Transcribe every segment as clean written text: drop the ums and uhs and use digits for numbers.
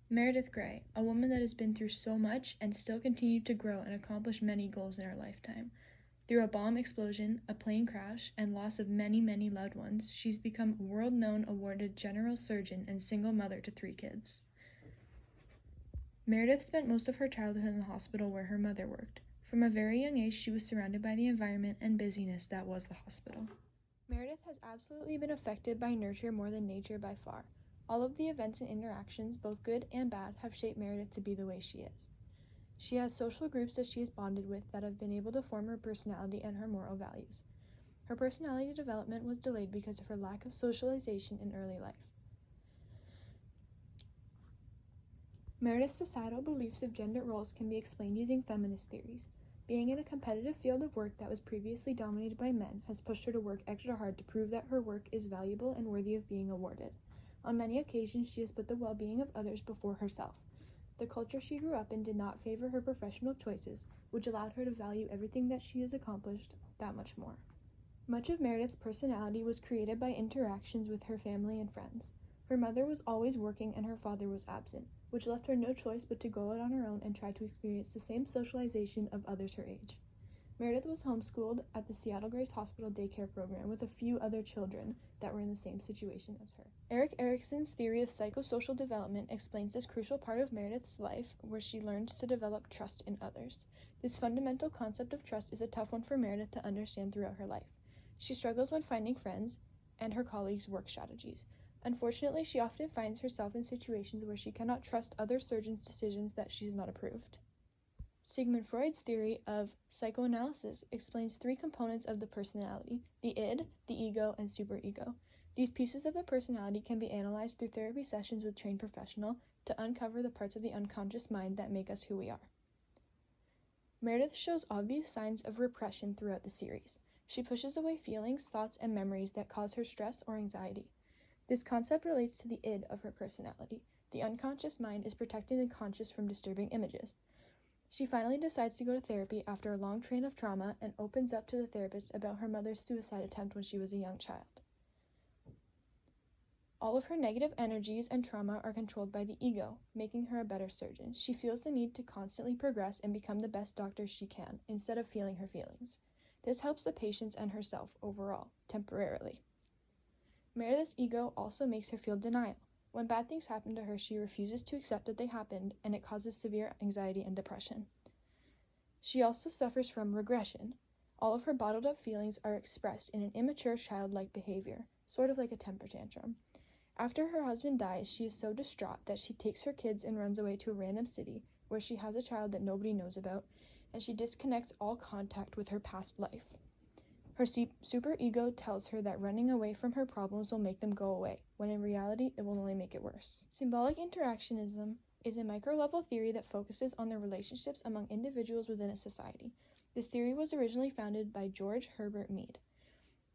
Meredith Grey, a woman that has been through so much and still continued to grow and accomplish many goals in her lifetime. Through a bomb explosion, a plane crash, and loss of many, many loved ones, she's become a world-known awarded general surgeon and single mother to 3 kids. Meredith spent most of her childhood in the hospital where her mother worked. From a very young age, she was surrounded by the environment and busyness that was the hospital. Meredith has absolutely been affected by nurture more than nature by far. All of the events and interactions, both good and bad, have shaped Meredith to be the way she is. She has social groups that she is bonded with that have been able to form her personality and her moral values. Her personality development was delayed because of her lack of socialization in early life. Meredith's societal beliefs of gender roles can be explained using feminist theories. Being in a competitive field of work that was previously dominated by men has pushed her to work extra hard to prove that her work is valuable and worthy of being awarded. On many occasions, she has put the well-being of others before herself. The culture she grew up in did not favor her professional choices, which allowed her to value everything that she has accomplished that much more. Much of Meredith's personality was created by interactions with her family and friends. Her mother was always working and her father was absent, which left her no choice but to go out on her own and try to experience the same socialization of others her age. Meredith was homeschooled at the Seattle Grace Hospital daycare program with a few other children that were in the same situation as her. Erik Erikson's theory of psychosocial development explains this crucial part of Meredith's life where she learns to develop trust in others. This fundamental concept of trust is a tough one for Meredith to understand throughout her life. She struggles when finding friends and her colleagues' work strategies. Unfortunately, she often finds herself in situations where she cannot trust other surgeons' decisions that she has not approved. Sigmund Freud's theory of psychoanalysis explains 3 components of the personality: the id, the ego, and superego. These pieces of the personality can be analyzed through therapy sessions with trained professionals to uncover the parts of the unconscious mind that make us who we are. Meredith shows obvious signs of repression throughout the series. She pushes away feelings, thoughts, and memories that cause her stress or anxiety. This concept relates to the id of her personality. The unconscious mind is protecting the conscious from disturbing images. She finally decides to go to therapy after a long train of trauma and opens up to the therapist about her mother's suicide attempt when she was a young child. All of her negative energies and trauma are controlled by the ego, making her a better surgeon. She feels the need to constantly progress and become the best doctor she can, instead of feeling her feelings. This helps the patients and herself overall, temporarily. Meredith's ego also makes her feel denial. When bad things happen to her, she refuses to accept that they happened, and it causes severe anxiety and depression. She also suffers from regression. All of her bottled up feelings are expressed in an immature childlike behavior, sort of like a temper tantrum. After her husband dies, she is so distraught that she takes her kids and runs away to a random city where she has a child that nobody knows about, and she disconnects all contact with her past life. Her superego tells her that running away from her problems will make them go away, when in reality it will only make it worse. Symbolic interactionism is a micro-level theory that focuses on the relationships among individuals within a society. This theory was originally founded by George Herbert Mead.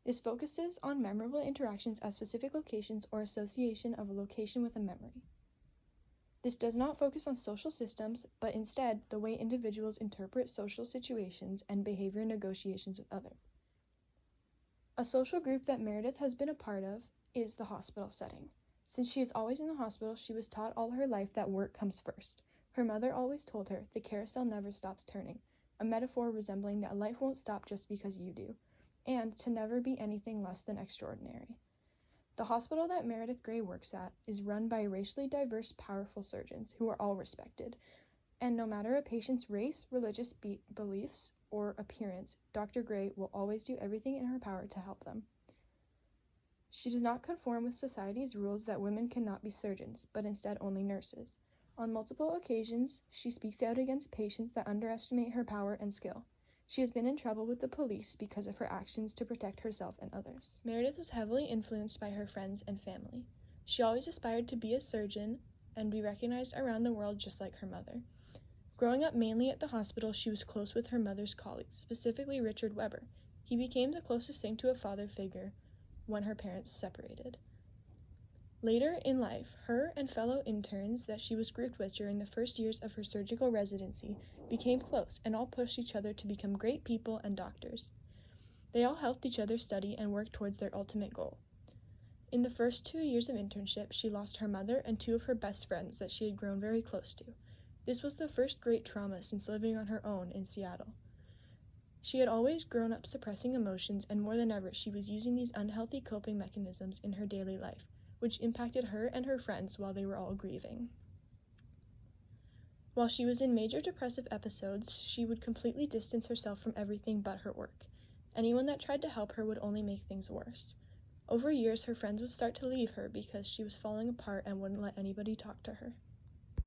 This focuses on memorable interactions at specific locations or association of a location with a memory. This does not focus on social systems, but instead the way individuals interpret social situations and behavior negotiations with others. A social group that Meredith has been a part of is the hospital setting. Since she is always in the hospital, she was taught all her life that work comes first. Her mother always told her, the carousel never stops turning, a metaphor resembling that life won't stop just because you do, and to never be anything less than extraordinary. The hospital that Meredith Grey works at is run by racially diverse, powerful surgeons who are all respected. And no matter a patient's race, religious beliefs, or appearance, Dr. Grey will always do everything in her power to help them. She does not conform with society's rules that women cannot be surgeons, but instead only nurses. On multiple occasions, she speaks out against patients that underestimate her power and skill. She has been in trouble with the police because of her actions to protect herself and others. Meredith was heavily influenced by her friends and family. She always aspired to be a surgeon and be recognized around the world just like her mother. Growing up mainly at the hospital, she was close with her mother's colleagues, specifically Richard Weber. He became the closest thing to a father figure when her parents separated. Later in life, her and fellow interns that she was grouped with during the first years of her surgical residency became close and all pushed each other to become great people and doctors. They all helped each other study and work towards their ultimate goal. In the first 2 years of internship, she lost her mother and 2 of her best friends that she had grown very close to. This was the first great trauma since living on her own in Seattle. She had always grown up suppressing emotions, and more than ever, she was using these unhealthy coping mechanisms in her daily life, which impacted her and her friends while they were all grieving. While she was in major depressive episodes, she would completely distance herself from everything but her work. Anyone that tried to help her would only make things worse. Over years, her friends would start to leave her because she was falling apart and wouldn't let anybody talk to her.